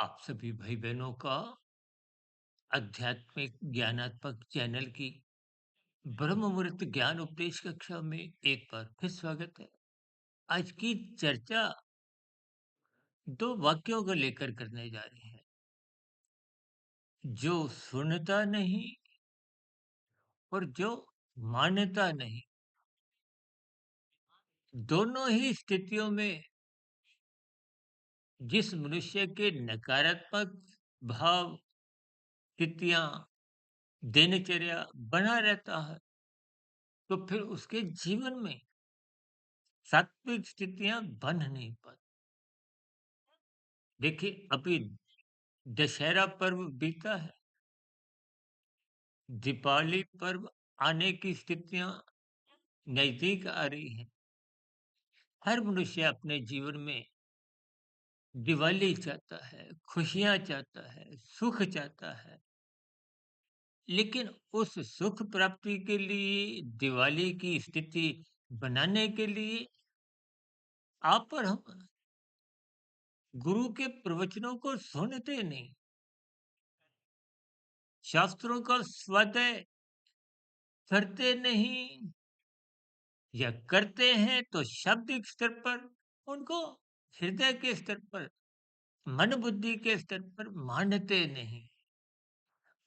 आप सभी भाई बहनों का आध्यात्मिक ज्ञानात्मक चैनल की ब्रह्म मुहूर्त ज्ञान उपदेश कक्षा में एक बार फिर स्वागत है। आज की चर्चा दो वाक्यों को लेकर करने जा रहे हैं। जो सुनता नहीं और जो मानता नहीं। दोनों ही स्थितियों में जिस मनुष्य के नकारात्मक भाव, स्थितियां, दिनचर्या बना रहता है, तो फिर उसके जीवन में सात्विक स्थितियां बन नहीं पाती। देखिए, अभी दशहरा पर्व बीता है, दीपावली पर्व आने की स्थितियां नजदीक आ रही हैं। हर मनुष्य अपने जीवन में दिवाली चाहता है, खुशियां चाहता है, सुख चाहता है। लेकिन उस सुख प्राप्ति के लिए दिवाली की स्थिति बनाने के लिए आप और हम गुरु के प्रवचनों को सुनते नहीं, शास्त्रों का स्वाध्याय करते नहीं, या करते हैं तो शाब्दिक स्तर पर उनको हृदय के स्तर पर, मन बुद्धि के स्तर पर मानते नहीं।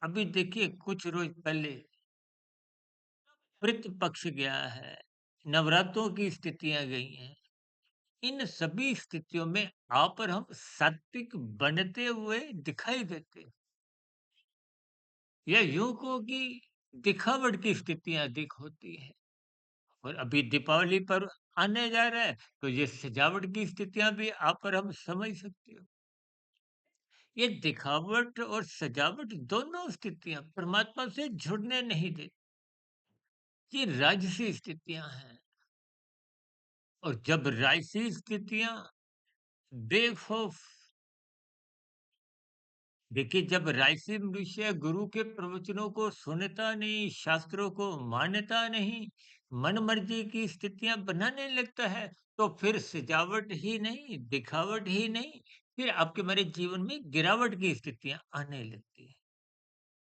अभी देखिए, कुछ रोज पहले पितृ पक्ष गया है, नवरात्रों की स्थितियां गई हैं। इन सभी स्थितियों में आप और हम सात्विक बनते हुए दिखाई देते हैं। या यूं को कि दिखावट की स्थितियां अधिक होती हैं। और अभी दीपावली पर आने जा रहा है, तो ये सजावट की स्थितियां भी आप और हम समझ सकते हो। ये दिखावट और सजावट दोनों स्थितियां परमात्मा से जुड़ने नहीं देती। ये राजसी स्थितियां हैं। और जब राजसी स्थितियां बेखौफ, देखिए, जब राजसी मनुष्य गुरु के प्रवचनों को सुनता नहीं, शास्त्रों को मानता नहीं, मन मर्जी की स्थितियां बनाने लगता है, तो फिर सजावट ही नहीं, दिखावट ही नहीं, फिर आपके हमारे जीवन में गिरावट की स्थितियां आने लगती है।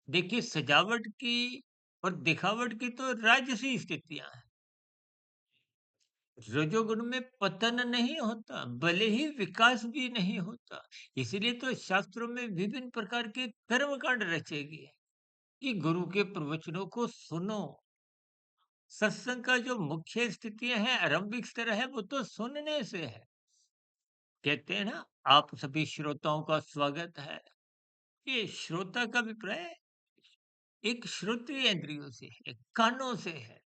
देखिए, सजावट की और दिखावट की तो राजसी स्थितियां हैं। रजोगुण में पतन नहीं होता, भले ही विकास भी नहीं होता। इसीलिए तो शास्त्रों में विभिन्न प्रकार के कर्मकांड रचे गए कि गुरु के प्रवचनों को सुनो। सत्संग का जो मुख्य स्थितियां हैं, आरंभिक स्तर है, वो तो सुनने से है। कहते हैं ना, आप सभी श्रोताओं का स्वागत है। ये श्रोता का अभिप्राय एक श्रोत्रिय इंद्रियों से है, कानों से है।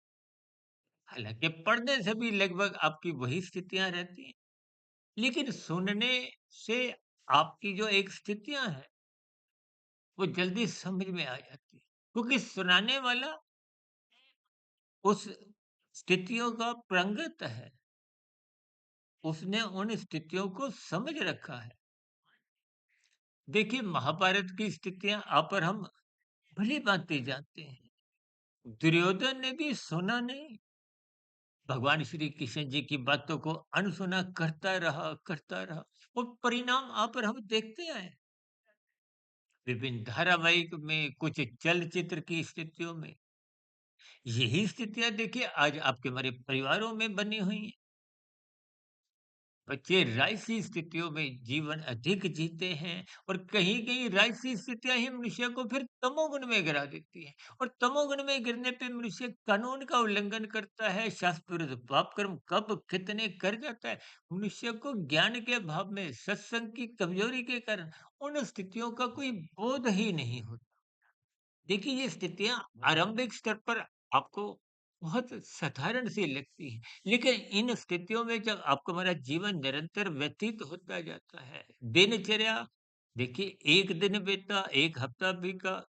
हालांकि पढ़ने से भी लगभग आपकी वही स्थितियां रहती हैं, लेकिन सुनने से आपकी जो एक स्थितियां हैं, वो जल्दी समझ में आ जाती है, क्योंकि सुनाने वाला उस स्थितियों का प्रंगत है। उसने उन स्थितियों को समझ रखा है। देखिए, महाभारत की स्थितियां आप और हम भली भांति जानते हैं। दुर्योधन ने भी सुना नहीं, भगवान श्री कृष्ण जी की बातों को अनसुना करता रहा, और परिणाम आप और हम देखते आए। विभिन्न धारावाहिक में, कुछ चलचित्र की स्थितियों में, यही स्थितियां देखिए आज आपके हमारे परिवारों में बनी हुई हैं। बच्चे राजसी स्थितियों में जीवन अधिक जीते हैं, और कहीं-कहीं राजसी स्थितियाँ ही मनुष्य को फिर तमोगुण में गिरा देती हैं। और तमोगुण में गिरने पे मनुष्य कानून का उल्लंघन करता है, शास्त्र विरुद्ध पाप कर्म कब कितने कर जाता है। मनुष्य को ज्ञान के अभाव में, सत्संग की कमजोरी के कारण उन स्थितियों का कोई बोध ही नहीं होता। देखिए, ये स्थितियाँ आरंभिक स्तर पर आपको बहुत साधारण सी लगती हैं, लेकिन इन स्थितियों में जब आपका हमारा जीवन निरंतर व्यतीत होता जाता है, दिनचर्या, देखिए, 1 दिन बीता, 1 हफ्ता बीता,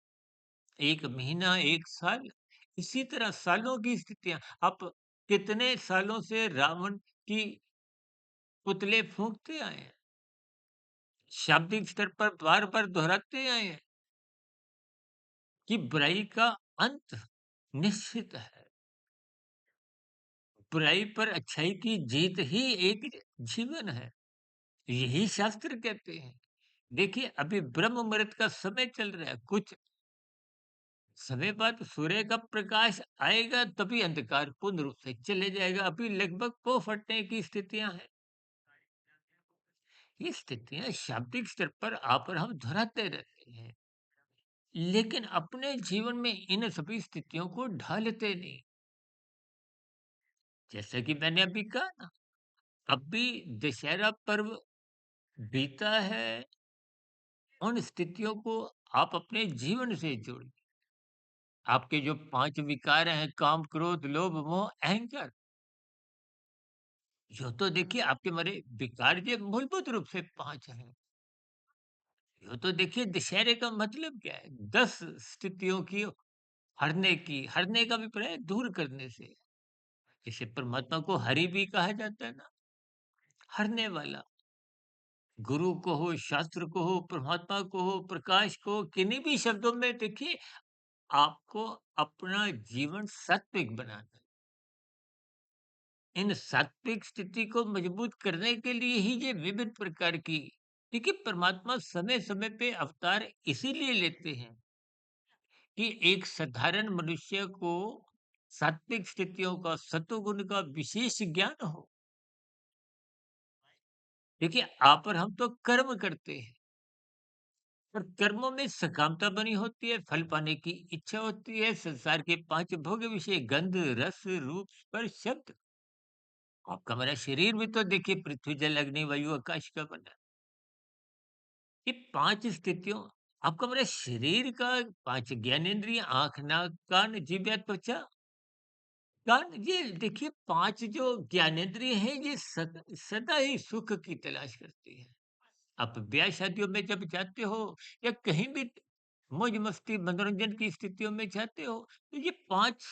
1 महीना, 1 साल, इसी तरह सालों की स्थितियाँ। आप कितने सालों से रावण की पुतले फूँकते आए हैं, शाब्दिक स्तर पर बार-बार दोहराते आए हैं कि बुराई का अंत निश्चित है। बुराई पर अच्छाई की जीत ही एक जीवन है। यही शास्त्र कहते हैं। देखिए अभी ब्रह्म मुहूर्त का समय चल रहा है, कुछ समय बाद सूर्य का प्रकाश आएगा तभी अंधकार पूर्ण रूप से चले जाएगा। अभी लगभग पौ फटने की स्थितियां हैं। ये स्थितियां शाब्दिक स्तर पर आप और हम दोहराते रहते हैं, लेकिन अपने जीवन में इन सभी स्थितियों को ढालते नहीं। जैसा कि मैंने अभी कहा ना, अभी दशहरा पर्व बीता है, उन स्थितियों को आप अपने जीवन से जोड़िए। आपके जो 5 विकार हैं, काम, क्रोध, लोभ, मोह, अहंकार, यो तो देखिए आपके मारे विकार ये मूलभूत रूप से 5 हैं। यो तो देखिए दशहरे का मतलब क्या है? 10 स्थितियों की हरने का अभिप्राय है दूर करने से। जैसे परमात्मा को हरि भी कहा जाता है ना, हरने वाला। गुरु को हो, शास्त्र को हो, परमात्मा को हो, प्रकाश को हो, किन्हीं भी शब्दों में देखिए आपको अपना जीवन सात्विक बनाना है। इन सात्विक स्थिति को मजबूत करने के लिए ही ये विभिन्न प्रकार की, देखिए परमात्मा समय समय पे अवतार इसीलिए लेते हैं कि एक साधारण मनुष्य को सात्विक स्थितियों का, सतोगुण का विशेष ज्ञान हो। देखिए आप और हम तो कर्म करते हैं, और कर्मों में सकामता बनी होती है, फल पाने की इच्छा होती है। संसार के 5 भोग विषय गंध, रस, रूप, स्पर्श, शब्द। आपका हमारा शरीर भी तो देखिए पृथ्वी, जल, अग्नि, वायु, आकाश का बना है। ये 5 स्थितियों, आपका हमारा शरीर का 5 ज्ञानेंद्रिय, आँख, नाक, कान, जीभ, त्वचा, कान, ये देखिए 5 जो ज्ञानेंद्रिय हैं, ये सदा ही सुख की तलाश करती हैं। आप ब्याह शादियों में जब जाते हो या कहीं भी मौज मस्ती मनोरंजन की स्थितियों में जाते हो, तो ये 5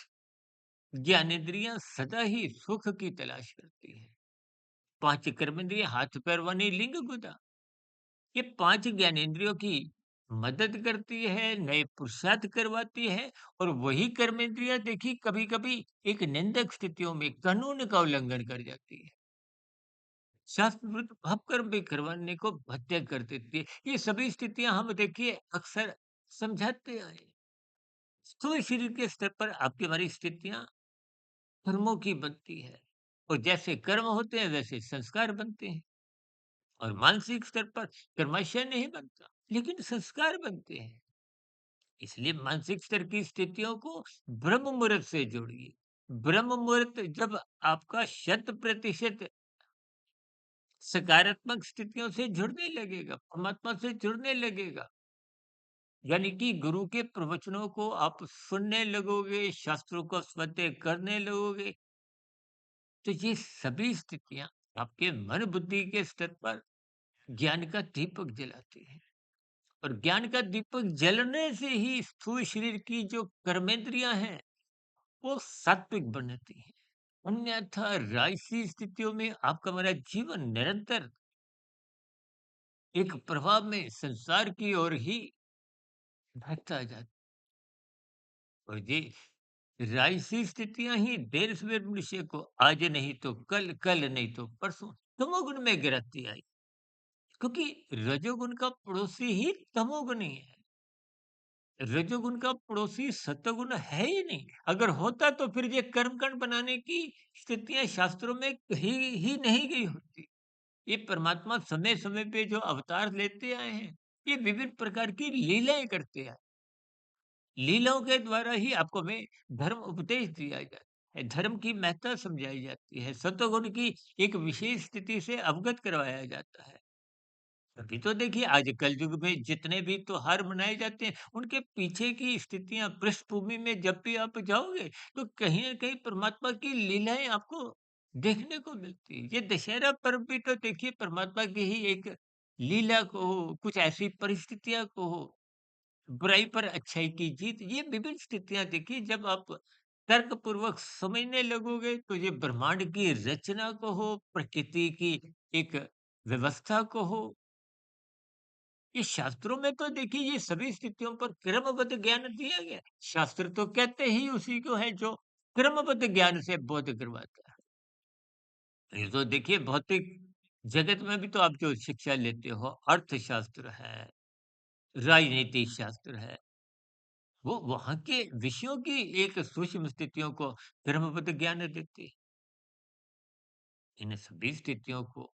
ज्ञानेंद्रियां सदा ही सुख की तलाश करती हैं। 5 कर्मेंद्रिय, हाथ पैर वाणी लिंग गुदा, ये 5 ज्ञानेंद्रियों की मदद करती है, नए पुरुषार्थ करवाती है। और वही कर्मेंद्रियां देखिए कभी कभी एक निंदक स्थितियों में कानून का उल्लंघन कर जाती है, शास्त्र विरुद्ध अपकर्म भी करवाने को बाध्य कर देती है। ये सभी स्थितियां हम देखिए अक्सर समझाते आए हैं। स्थूल शरीर के स्तर पर आपकी हमारी स्थितियां कर्मों की बनती है, और जैसे कर्म होते हैं वैसे संस्कार बनते हैं। और मानसिक स्तर पर कर्माशय नहीं बनता, लेकिन संस्कार बनते हैं। इसलिए मानसिक स्तर की स्थितियों को ब्रह्म मुहूर्त से जोड़िए। ब्रह्म मुहूर्त जब आपका 100% सकारात्मक स्थितियों से जुड़ने लगेगा, परमात्मा से जुड़ने लगेगा, यानी कि गुरु के प्रवचनों को आप सुनने लगोगे, शास्त्रों को स्वतः करने लगोगे, तो ये सभी स्थितियां आपके मन बुद्धि के स्तर पर ज्ञान का दीपक जलाती हैं। और ज्ञान का दीपक जलने से ही स्थूल शरीर की जो कर्मेंद्रियां हैं, वो सात्विक बनती हैं। अन्यथा राजसी स्थितियों में आपका मेरा जीवन निरंतर एक प्रभाव में संसार की ओर ही बहता जाता। और ये राजसी स्थितियां ही देर सवेर मनुष्य को आज नहीं तो कल, कल नहीं तो परसों तमोगुण में गिराती आई। क्योंकि रजोगुण का पड़ोसी ही तमोगुणी है। रजोगुण का पड़ोसी सत्वगुण है ही नहीं। अगर होता तो फिर ये कर्मकांड बनाने की स्थितियां शास्त्रों में कहीं ही नहीं गई होती। ये परमात्मा समय समय पे जो अवतार लेते आए हैं, ये विभिन्न प्रकार की लीलाएं करते आए। लीलाओं के द्वारा ही आपको में धर्म उपदेश दिया जाता है, धर्म की महत्ता समझाई जाती है, सत्वगुण की एक विशेष स्थिति से अवगत करवाया जाता है। अभी तो देखिए आज कलयुग में जितने भी त्योहार मनाए जाते हैं, उनके पीछे की स्थितियां, पृष्ठभूमि में जब भी आप जाओगे, तो कहीं ना कहीं परमात्मा की लीलाएं आपको देखने को मिलती है। ये दशहरा पर्व भी तो देखिए परमात्मा की ही एक लीला को हो, कुछ ऐसी परिस्थितियां को हो, बुराई पर अच्छाई की जीत, ये विभिन्न स्थितियां देखिए जब आप तर्क पूर्वक समझने लगोगे, तो ये ब्रह्मांड की रचना को हो, प्रकृति की एक व्यवस्था को हो, ये शास्त्रों में तो देखिए ये सभी स्थितियों पर क्रमबद्ध ज्ञान दिया गया है। शास्त्र तो कहते ही उसी को है जो क्रमबद्ध ज्ञान से बोध करवाता है। ये तो देखिए भौतिक जगत में भी तो आप जो शिक्षा लेते हो, अर्थशास्त्र है, राजनीति शास्त्र है, वो वहाँ के विषयों की एक सूक्ष्म स्थितियों को क्रमबद्ध ज्ञान देते हैं। इन सभी स्थितियों को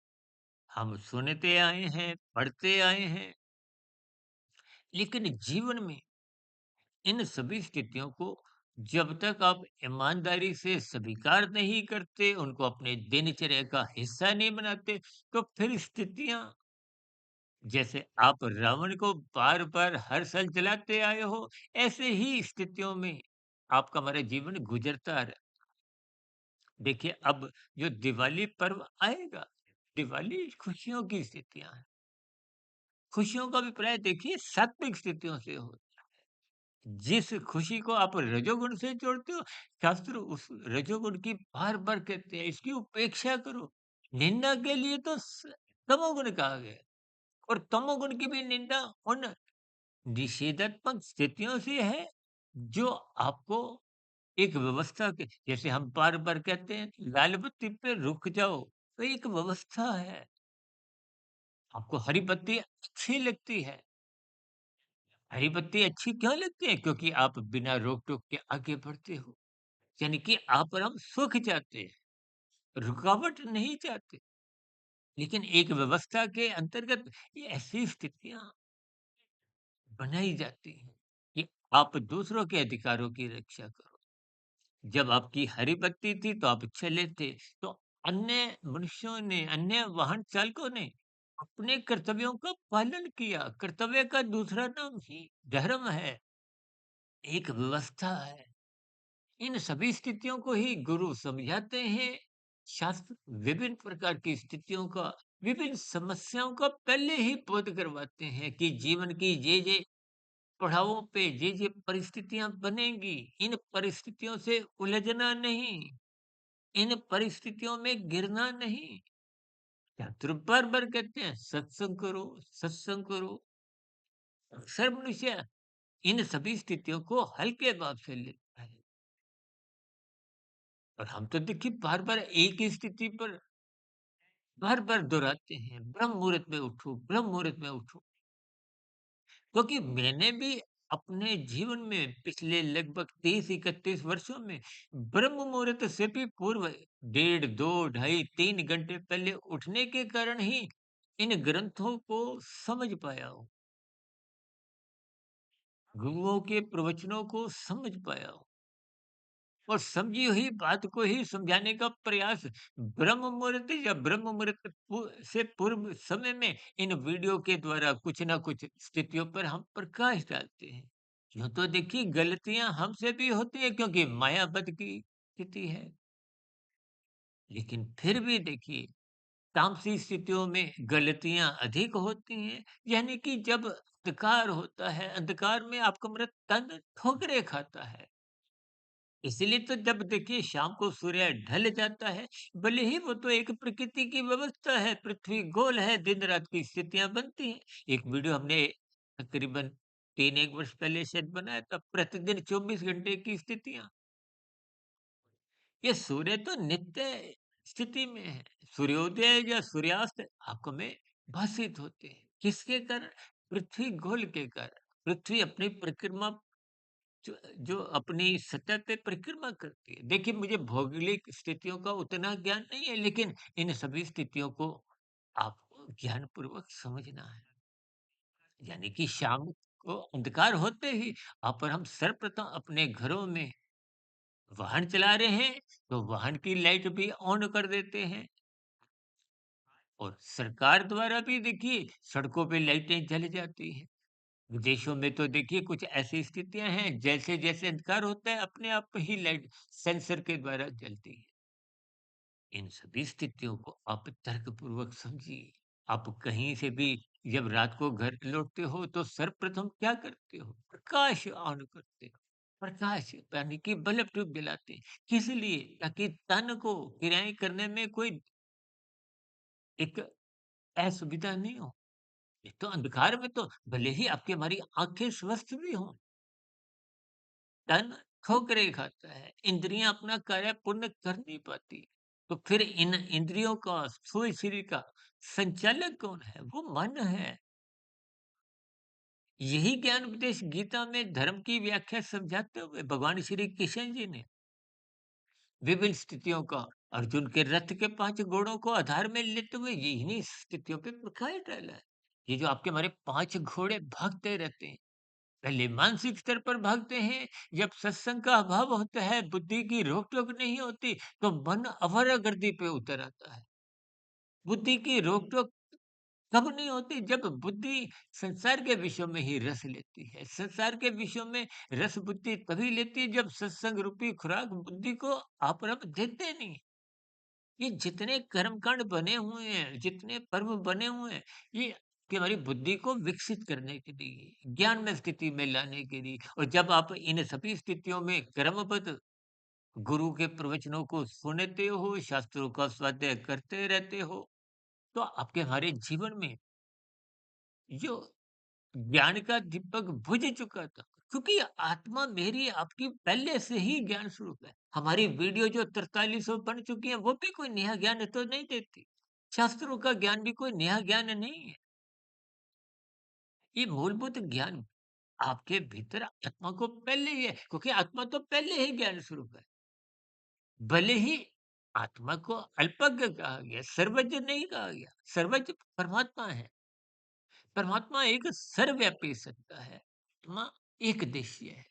हम सुनते आए हैं, पढ़ते आए हैं, लेकिन जीवन में इन सभी स्थितियों को जब तक आप ईमानदारी से स्वीकार नहीं करते, उनको अपने दिनचर्या का हिस्सा नहीं बनाते, तो फिर स्थितियाँ जैसे आप रावण को बार-बार हर साल जलाते आए हो, ऐसे ही स्थितियों में आपका हमारा जीवन गुजरता रहे। देखिए अब जो दिवाली पर्व आएगा, दिवाली खुशियों की स्थितियाँ हैं। खुशियों का भी प्राय देखिए सात्विक स्थितियों से हो। जिस खुशी को आप रजोगुण से जोड़ते हो, शास्त्र उस रजोगुण की बार-बार कहते हैं, इसकी उपेक्षा करो। निंदा के लिए तो तमोगुण कहा गया है और तमोगुण की भी निंदा उन निषेधात्मक स्थितियों से है, जो आपको एक व्यवस्था के जैसे हम बार-बार कहते हैं, लाल बत्ती पे रुक जाओ, तो एक व्यवस्था है। आपको हरी बत्ती अच्छी लगती है। हरी बत्ती अच्छी क्यों लगती है? क्योंकि आप बिना रोक-टोक के आगे बढ़ते हो। यानी कि आप और हम सुख चाहते हैं, रुकावट नहीं चाहते। लेकिन एक व्यवस्था के अंतर्गत ये ऐसी स्थितियाँ बनाई जाती हैं कि आप दूसरों के अधिकारों की रक्षा करो। जब आपकी हरी बत्ती थी तो आप चले थे, तो अन्य मनुष्यों ने, अन्य वाहन चालकों ने अपने कर्तव्यों का पालन किया। कर्तव्य का दूसरा नाम ही धर्म है, एक व्यवस्था है। इन सभी स्थितियों को ही गुरु समझाते हैं। शास्त्र विभिन्न प्रकार की स्थितियों का, विभिन्न समस्याओं का पहले ही बोध करवाते हैं कि जीवन की जे पड़ावों पे जे परिस्थितियां बनेंगी, इन परिस्थितियों से उलझना नहीं, इन परिस्थितियों में गिरना नहीं। शास्त्र बार बार कहते हैं सत्संग करो, सत्संग करो। अक्सर मनुष्य इन सभी स्थितियों को हल्के भाव से लेता है और हम तो देखिए बार बार एक ही स्थिति पर बार-बार दोहराते हैं, ब्रह्म मुहूर्त में उठो, ब्रह्म मुहूर्त में उठो। क्योंकि मैंने भी अपने जीवन में पिछले लगभग 30-31 वर्षों में ब्रह्म मुहूर्त से भी पूर्व डेढ़, 2, ढाई, 3 घंटे पहले उठने के कारण ही इन ग्रंथों को समझ पाया हूँ। गुरुओं के प्रवचनों को समझ पाया हूँ। और समझी हुई बात को ही समझाने का प्रयास ब्रह्म मुहूर्त या ब्रह्म मुहूर्त से पूर्व समय में इन वीडियो के द्वारा कुछ ना कुछ स्थितियों पर हम प्रकाश डालते हैं। यूं तो देखिए गलतियां हमसे भी होती है क्योंकि मायावद की स्थिति है, लेकिन फिर भी देखिए तामसी स्थितियों में गलतियां अधिक होती हैं। यानी कि जब अंधकार होता है, अंधकार में आपका मृत तन ठोकरे खाता है। इसीलिए तो जब देखिए शाम को सूर्य ढल जाता है, भले ही वो तो एक प्रकृति की व्यवस्था है, पृथ्वी गोल है, दिन-रात की स्थितियाँ बनती हैं। एक वीडियो हमने तकरीबन 3 एक वर्ष पहले शायद बनाया था, प्रतिदिन 24 घंटे की स्थितियाँ। ये सूर्य तो नित्य स्थिति में है, सूर्योदय या सूर्यास्त आँखों में भासित होते हैं। किसके कारण? पृथ्वी गोल के कारण। पृथ्वी अपनी परिक्रमा जो जो अपनी सतह पे परिक्रमा करती है। देखिए मुझे भौगोलिक स्थितियों का उतना ज्ञान नहीं है, लेकिन इन सभी स्थितियों को आपको ज्ञानपूर्वक समझना है। यानी कि शाम को अंधकार होते ही आप और हम सर्वप्रथम अपने घरों में वाहन चला रहे हैं, तो वाहन की लाइट भी ऑन कर देते हैं और सरकार द्वारा भी देखिए सड़कों पे लाइटें जल जाती हैं। विदेशों में तो देखिए कुछ ऐसी स्थितियां हैं जैसे-जैसे अंधकार होता है अपने आप ही लाइट सेंसर के द्वारा जलती है। इन सभी स्थितियों को आप तर्कपूर्वक समझिए। आप कहीं से भी जब रात को घर लौटते हो तो सर्वप्रथम क्या करते हो? प्रकाश ऑन करते हो। प्रकाश यानी कि बल्ब ट्यूब जलाते हैं। किस लिए? ताकि तन को क्रियाएँ करने में कोई एक असुविधा नहीं हो। एक तो अंधकार में तो भले ही आपकी हमारी आँखें स्वस्थ भी हों, तन ठोकरे खाता है, इंद्रियाँ अपना कार्य पूर्ण कर नहीं पाती। तो फिर इन इंद्रियों का, स्थूल शरीर का संचालक कौन है? वो मन है। यही ज्ञान उपदेश गीता में धर्म की व्याख्या समझाते हुए भगवान श्री कृष्ण जी ने विभिन्न स्थितियों का अर्जुन के रथ के 5 घोड़ों को आधार में लेते हुए इन्हीं स्थितियों पे प्रकाश डाला है। ये जो आपके हमारे 5 घोड़े भागते रहते हैं, पहले मानसिक स्तर पर भागते हैं, जब सत्संग का अभाव होता है, बुद्धि की रोक-टोक नहीं होती, तो मन अवरागर्दी पे उतर आता है। बुद्धि की रोक-टोक कब नहीं होती? जब बुद्धि संसार के विषयों में ही रस लेती है। संसार के विषयों में रस बुद्धि तभी लेती है जब सत्संग रूपी खुराक बुद्धि को आप देते नहीं। ये जितने कर्मकांड बने हुए हैं, जितने पर्व बने हुए हैं, ये कि हमारी बुद्धि को विकसित करने के लिए, ज्ञान में स्थिति में लाने के लिए। और जब आप इन सभी स्थितियों में क्रमबद्ध गुरु के प्रवचनों को सुनते हो, शास्त्रों का स्वाध्याय करते रहते हो, तो आपके हमारे जीवन में जो ज्ञान का दीपक बुझ चुका था, क्योंकि आत्मा मेरी आपकी पहले से ही ज्ञान स्वरूप है। हमारी वीडियो जो 4300 बन चुकी है, वो भी कोई नया ज्ञान तो नहीं देती। शास्त्रों का ज्ञान भी कोई नया ज्ञान नहीं है। ये मूलभूत ज्ञान आपके भीतर आत्मा को पहले ही है, क्योंकि आत्मा तो पहले ही ज्ञान स्वरूप है। भले ही आत्मा को अल्पज्ञ कहा गया, सर्वज्ञ नहीं कहा गया। सर्वज्ञ परमात्मा है। परमात्मा एक सर्वव्यापी सत्ता है। आत्मा एक देशीय है,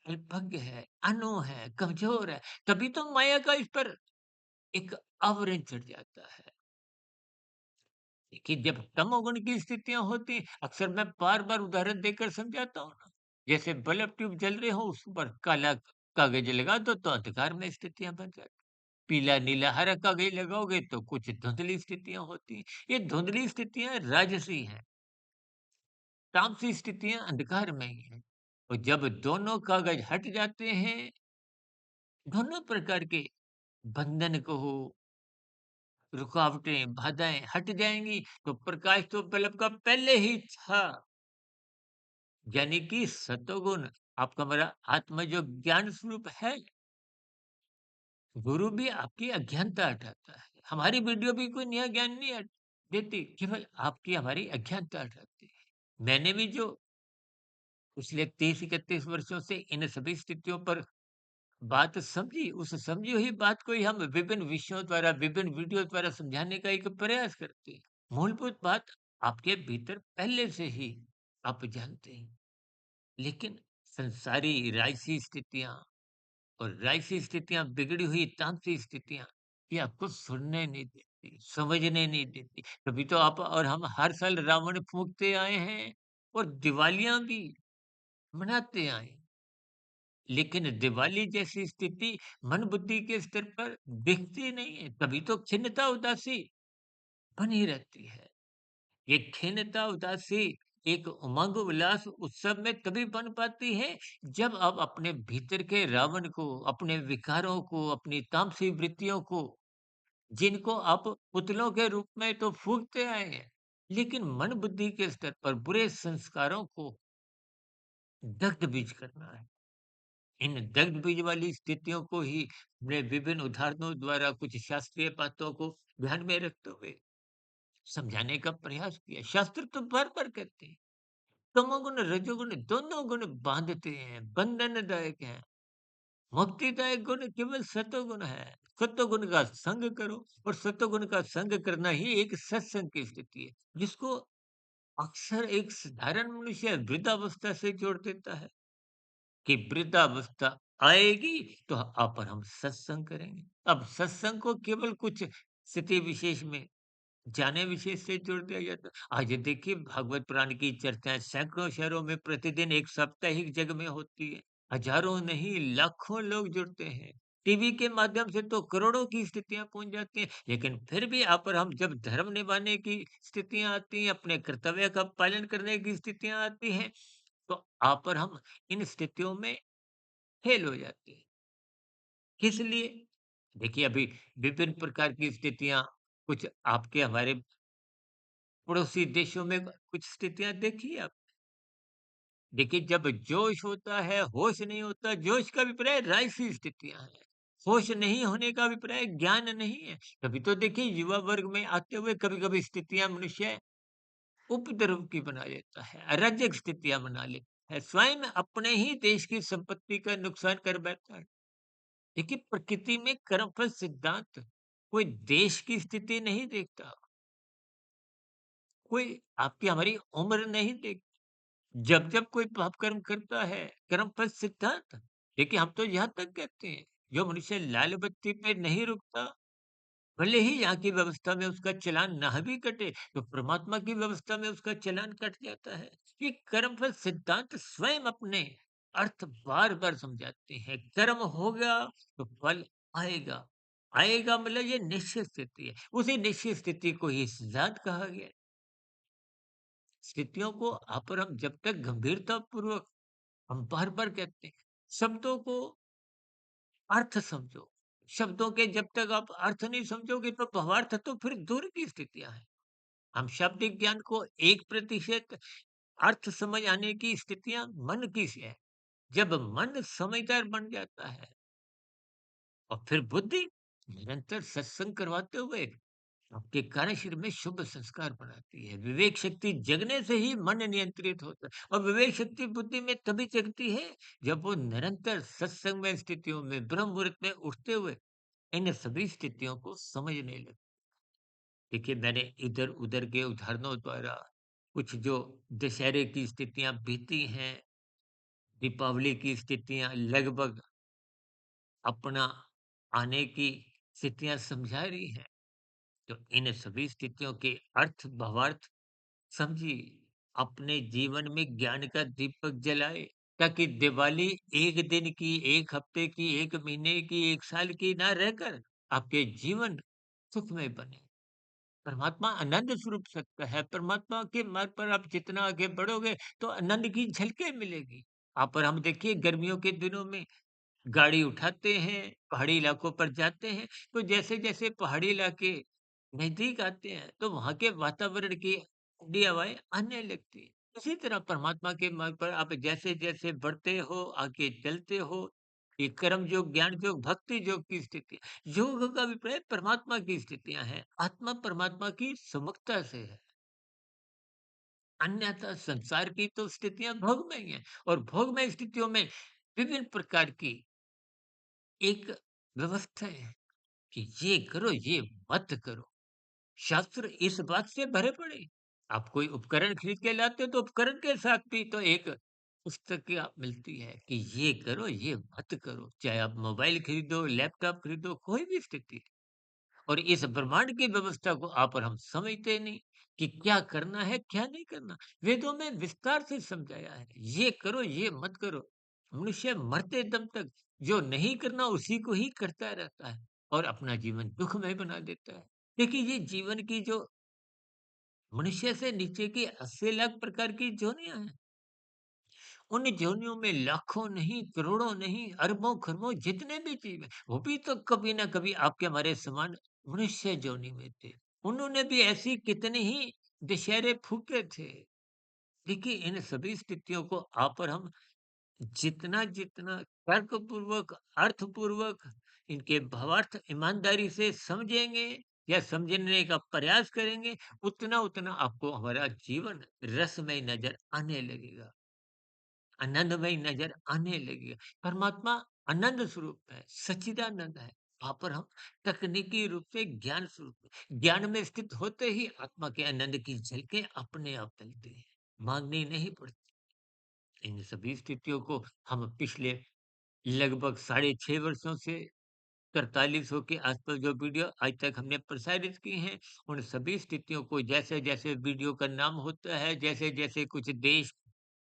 अल्पज्ञ है, अनु है, कमजोर है। तभी तो माया का इस पर एक आवरण चढ़ जाता है। देखिए, जब तमोगुण की स्थितियां होती हैं, अक्सर मैं बार-बार उदाहरण देकर समझाता हूँ ना। जैसे बल्ब ट्यूब जल रहे हो, उस पर काला कागज लगा दो तो अंधकार में स्थितियां बन जाती। पीला, नीला, हरा कागज लगाओगे तो कुछ धुंधली स्थितियां होती हैं। ये धुंधली स्थितियां राजसी हैं। तामसी स्थितियां अंधकार में ही हैं। और जब दोनों कागज हट जाते हैं, दोनों प्रकार के बंधन कहो, रुकावटें, बाधाएँ हट जाएँगी, तो प्रकाश तो बल्ब का पहले ही था। यानी कि सतोगुण आपका हमारा आत्मा जो ज्ञान स्वरूप है, गुरु भी आपकी अज्ञानता हटाता है। हमारी वीडियो भी कोई नया ज्ञान नहीं देती, केवल आपकी हमारी अज्ञानता हटाती है। मैंने भी जो पिछले 30-31 वर्षों से इन सभी स्थितियों पर बात समझी, उस समझी हुई बात को ही हम विभिन्न विषयों द्वारा, विभिन्न वीडियो द्वारा समझाने का एक प्रयास करते हैं। मूलभूत बात आपके भीतर पहले से ही आप जानते हैं, लेकिन संसारी राजसी स्थितियाँ और राजसी स्थितियाँ बिगड़ी हुई तामसी स्थितियाँ, ये आपको सुनने नहीं देती, समझने नहीं देती। तभी तो आप और हम हर साल रावण फूँकते आए हैं और दिवालियाँ भी मनाते आए हैं। लेकिन दिवाली जैसी स्थिति मन बुद्धि के स्तर पर दिखती नहीं है, तभी तो खिन्नता उदासी बनी रहती है। ये खिन्नता उदासी एक उमंग उल्लास उत्सव में तभी बन पाती है जब आप अपने भीतर के रावण को, अपने विकारों को, अपनी तामसी वृत्तियों को, जिनको आप पुतलों के रूप में तो फूंकते आए हैं, लेकिन मन बुद्धि के स्तर पर बुरे संस्कारों को दग्ध बीज करना है। इन दग्ध बीज वाली स्थितियों को ही हमने विभिन्न उदाहरणों द्वारा कुछ शास्त्रीय बातों को ध्यान में रखते हुए समझाने का प्रयास किया। शास्त्र तो बार-बार कहते हैं, तमोगुण, रजोगुण दोनों गुण बांधते हैं, बंधनदायक हैं। मुक्तिदायक गुण केवल सतोगुण है। सतोगुण का संग करो और सतोगुण का संग करना ही एक सत्संग की स्थिति है, जिसको अक्सर एक साधारण मनुष्य वृद्धावस्था से जोड़ देता है। कि वृद्धावस्था आएगी तो आप और हम सत्संग करेंगे। अब सत्संग को केवल कुछ स्थिति विशेष में, जाने विशेष से जोड़ दिया जाता है। आज देखिए भागवत पुराण की चर्चाएँ सैकड़ों शहरों में प्रतिदिन एक साप्ताहिक जग में होती है। हज़ारों नहीं लाखों लोग जुड़ते हैं। टीवी के माध्यम से तो करोड़ों की स्थितियाँ पहुँच जाती हैं। लेकिन फिर भी आप और हम जब धर्म निभाने की स्थितियाँ आती हैं, अपने कर्तव्य का पालन करने की स्थितियाँ आती हैं, तो आप और हम इन स्थितियों में फेल हो जाते हैं। किस लिए? देखिए अभी विभिन्न प्रकार की स्थितियाँ कुछ आपके हमारे पड़ोसी देशों में कुछ स्थितियाँ देखी आप। देखिए जब जोश होता है, होश नहीं होता, जोश का विपर्य राजसी स्थितियाँ हैं। होश नहीं होने का अभिप्राय ज्ञान नहीं है। कभी तो देखिए युवा वर्ग में आते हुए कभी-कभी स्थितियाँ मनुष्य उपद्रव की बना लेता है, अराजक स्थितियाँ बना लेता है, स्वयं अपने ही देश की संपत्ति का नुकसान कर बैठता है। देखिए प्रकृति में कर्मफल सिद्धांत कोई देश की स्थिति नहीं देखता, कोई आपकी हमारी उम्र नहीं देखता। जब कोई पाप कर्म करता है, कर्मफल सिद्धांत देखिए हम तो यहाँ तक कहते हैं, जो मनुष्य लाल बत्ती पे नहीं रुकता, भले ही यहाँ की व्यवस्था में उसका चालान ना भी कटे, तो परमात्मा की व्यवस्था में उसका चालान कट जाता है। ये कर्मफल सिद्धांत स्वयं अपने अर्थ बार-बार समझाते हैं। कर्म होगा तो फल आएगा। आएगा मतलब ये निश्चित स्थिति है। उसी निश्चित स्थिति को ही सिद्धांत कहा गया है। स्थितियों को पर हम जब तक गंभीरतापूर्वक हम बार-बार कहते हैं, शब्दों को अर्थ समझो। शब्दों के जब तक आप अर्थ नहीं समझोगे तो भावार्थ तो फिर दूर की स्थितियाँ हैं। हम शाब्दिक ज्ञान को 1% अर्थ समझ आने की स्थितियाँ मन की सी है। जब मन समझदार बन जाता है और फिर बुद्धि निरंतर सत्संग करवाते हुए आपके कार्यशील में शुभ संस्कार बनाती है। विवेक शक्ति जगने से ही मन नियंत्रित होता है और विवेक शक्ति बुद्धि में तभी जगती है जब वो निरंतर सत्संग में स्थितियों में ब्रह्म मुहूर्त में उठते हुए इन सभी स्थितियों को समझने लगे। देखिए मैंने इधर-उधर के उदाहरणों द्वारा कुछ जो दशहरे की स्थितियाँ बीती हैं, दीपावली की स्थितियाँ लगभग अपना आने की स्थितियाँ समझा रही हैं। तो इन सभी स्थितियों के अर्थ भावार्थ समझिए, अपने जीवन में ज्ञान का दीपक जलाए ताकि दिवाली 1 दिन की, 1 हफ्ते की, 1 महीने की, 1 साल की ना रहकर आपके जीवन सुखमय बने। परमात्मा आनंद स्वरूप सत्य है। परमात्मा के मार्ग पर आप जितना आगे बढ़ोगे तो आनंद की झलकें मिलेगी। आप और हम देखिए गर्मियों के दिनों में गाड़ी उठाते हैं, पहाड़ी इलाकों पर जाते हैं, तो जैसे-जैसे पहाड़ी इलाके नज़दीक आते हैं, तो वहाँ के वातावरण की ठंडी हवाएँ आने लगती हैं। उसी तरह परमात्मा के मार्ग पर आप जैसे-जैसे बढ़ते हो, आगे चलते हो, ये कर्म योग, ज्ञान योग, भक्ति योग की स्थिति, योग का अभिप्राय परमात्मा की स्थितियाँ हैं। आत्मा परमात्मा की सम्मुखता से है, अन्यथा संसार की तो स्थितियाँ भोगमय हैं और भोगमय स्थितियों में विभिन्न प्रकार की एक व्यवस्था है कि ये करो, ये मत करो। शास्त्र इस बात से भरे पड़े। आप कोई उपकरण खरीद के लाते हो तो उपकरण के साथ भी तो एक पुस्तिका मिलती है कि ये करो, ये मत करो। चाहे आप मोबाइल खरीदो, लैपटॉप खरीदो, कोई भी स्थिति। और इस ब्रह्मांड की व्यवस्था को आप और हम समझते नहीं कि क्या करना है, क्या नहीं करना। वेदों में विस्तार से समझाया है, ये करो, ये मत करो। मनुष्य मरते दम तक जो नहीं करना उसी को ही करता रहता है और अपना जीवन दुखमय बना देता है। देखिए ये जीवन की जो मनुष्य से नीचे की 80 लाख प्रकार की जोनियां हैं, उन जोनियों में लाखों नहीं, करोड़ों नहीं, अरबों खरबों जितने भी जीव हैं, वो भी तो कभी ना कभी आपके हमारे समान मनुष्य जोनि में थे। उन्होंने भी ऐसी कितने ही दशहरे फूके थे। देखिए इन सभी स्थितियों को आप और हम जितना तर्कपूर्वक, अर्थपूर्वक इनके भावार्थ ईमानदारी से समझेंगे या समझने का प्रयास करेंगे, उतना-उतना आपको हमारा जीवन रसमय नज़र आने लगेगा। आनंदमय नजर आने लगेगा। परमात्मा आनंद स्वरूप है, सच्चिदानंद है। वहाँ पर हम तकनीकी रूप से ज्ञान स्वरूप हैं। ज्ञान में स्थित होते ही आत्मा के आनंद की झलकें अपने आप मिलती हैं, माँगनी नहीं पड़ती। इन सभी स्थितियों को हम पिछले लगभग साढ़े 6 वर्षों से 4300 के आसपास जो वीडियो आज तक हमने प्रसारित की हैं, उन सभी स्थितियों को जैसे-जैसे वीडियो का नाम होता है, जैसे-जैसे कुछ देश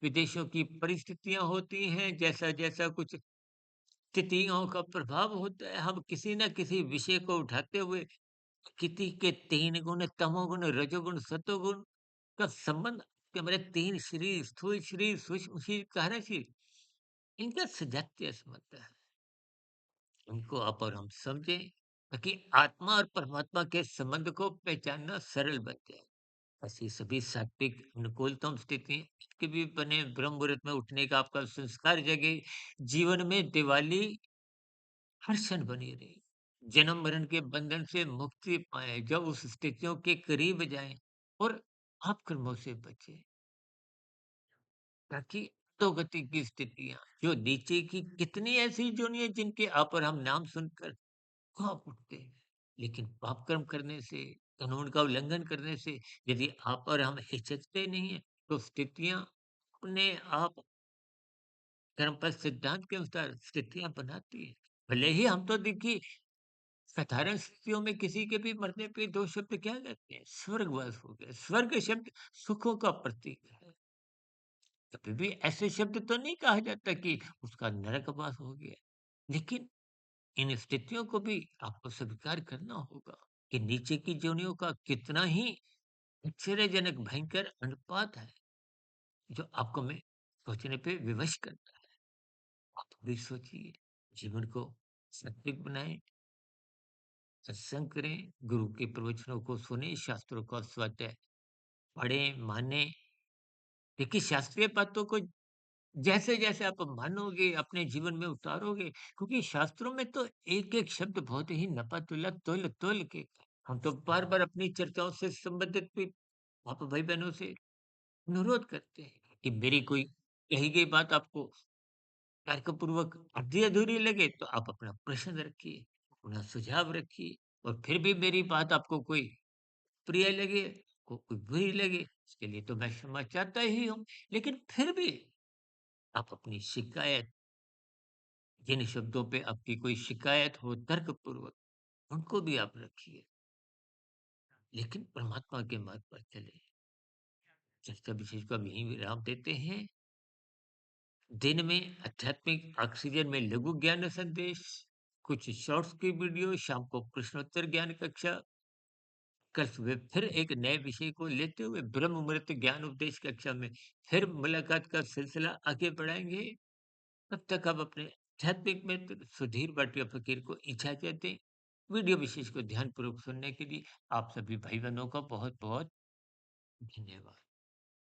विदेशों की परिस्थितियाँ होती हैं, जैसा-जैसा कुछ स्थितियों का प्रभाव होता है, हम किसी न किसी विषय को उठाते हुए किसी के 3 गुण तमोगुण, रजोगुण, सतोगुण का संबंध कि हमारे 3 शरीर, स्थूल शरीर, सूक्ष्म शरीर, कारण शरीर, इनका सजातीय संबंध है। इनको आप और हम समझें ताकि आत्मा और परमात्मा के संबंध को पहचानना सरल बन जाए। ऐसी सभी सात्विक अनुकूलतम स्थिति के भी बने ब्रह्म मुहूर्त में उठने का आपका संस्कार जगे जीवन में दिवाली हर्षण बनी रहे। जन्म मरण के बंधन से मुक्ति पाएँ, जब उस स्थितियों के करीब जाएँ और पाप कर्मों से बचें, ताकि अधोगति की स्थितियाँ, जो नीचे की कितनी ऐसी जोनियाँ जिनके आप और हम नाम सुनकर काँप उठते हैं। लेकिन पाप कर्म करने से, कानून का उल्लंघन करने से यदि आप और हम हिचकते नहीं हैं, तो स्थितियाँ अपने आप कर्मपद सिद्धांत के अनुसार स्थितियाँ बनाती हैं। भले ही हम तो देखिए साधारण स्थितियों में किसी के भी मरने पे 2 शब्द क्या कहते हैं? स्वर्गवास हो गया। स्वर्ग शब्द सुखों का प्रतीक है। कभी भी ऐसे शब्द तो नहीं कहा जाता कि उसका नरकवास हो गया। लेकिन इन स्थितियों को भी आपको स्वीकार करना होगा कि नीचे की योनियों का कितना ही आश्चर्यजनक भयंकर अनुपात है, जो आपको मैं सोचने पे विवश करता है। आप भी सोचिए, जीवन को सात्विक बनाएँ, सत्संग करें, गुरु के प्रवचनों को सुनें, शास्त्रों का स्वाध्याय पढ़ें, मानें। देखिए शास्त्रीय बातों को जैसे-जैसे आप मानोगे, अपने जीवन में उतारोगे, क्योंकि शास्त्रों में तो एक-एक शब्द बहुत ही नपा-तुला, तोल-तोल के हम तो बार-बार अपनी चर्चाओं से संबंधित भी आप भाई-बहनों से अनुरोध करते हैं कि मेरी कोई कही गई बात आपको तर्कपूर्वक आधी-अधूरी लगे, तो आप अपना प्रश्न रखिए, अपना सुझाव रखिए और फिर भी मेरी बात आपको कोई प्रिय लगे, को कोई बुरी लगे, इसके लिए तो मैं क्षमा चाहता ही हूँ। लेकिन फिर भी आप अपनी शिकायत जिन शब्दों पे आपकी कोई शिकायत हो तर्कपूर्वक, उनको भी आप रखिए, लेकिन परमात्मा के मार्ग पर चलें। चर्चा विशेष को हम यहीं विराम देते हैं। दिन में आध्यात्मिक ऑक्सीजन में लघु ज्ञान संदेश, कुछ शॉर्ट्स की वीडियो, शाम को प्रश्नोत्तर ज्ञान कक्षा, कल सुबह फिर एक नए विषय को लेते हुए ब्रह्म मुहूर्त ज्ञान उपदेश कक्षा में फिर मुलाकात का सिलसिला आगे बढ़ाएँगे। तब तक आप अपने आध्यात्मिक मित्र सुधीर भाटिया फकीर को इजाज़त दें। वीडियो विशेष को ध्यानपूर्वक सुनने के लिए आप सभी भाई-बहनों का बहुत-बहुत धन्यवाद।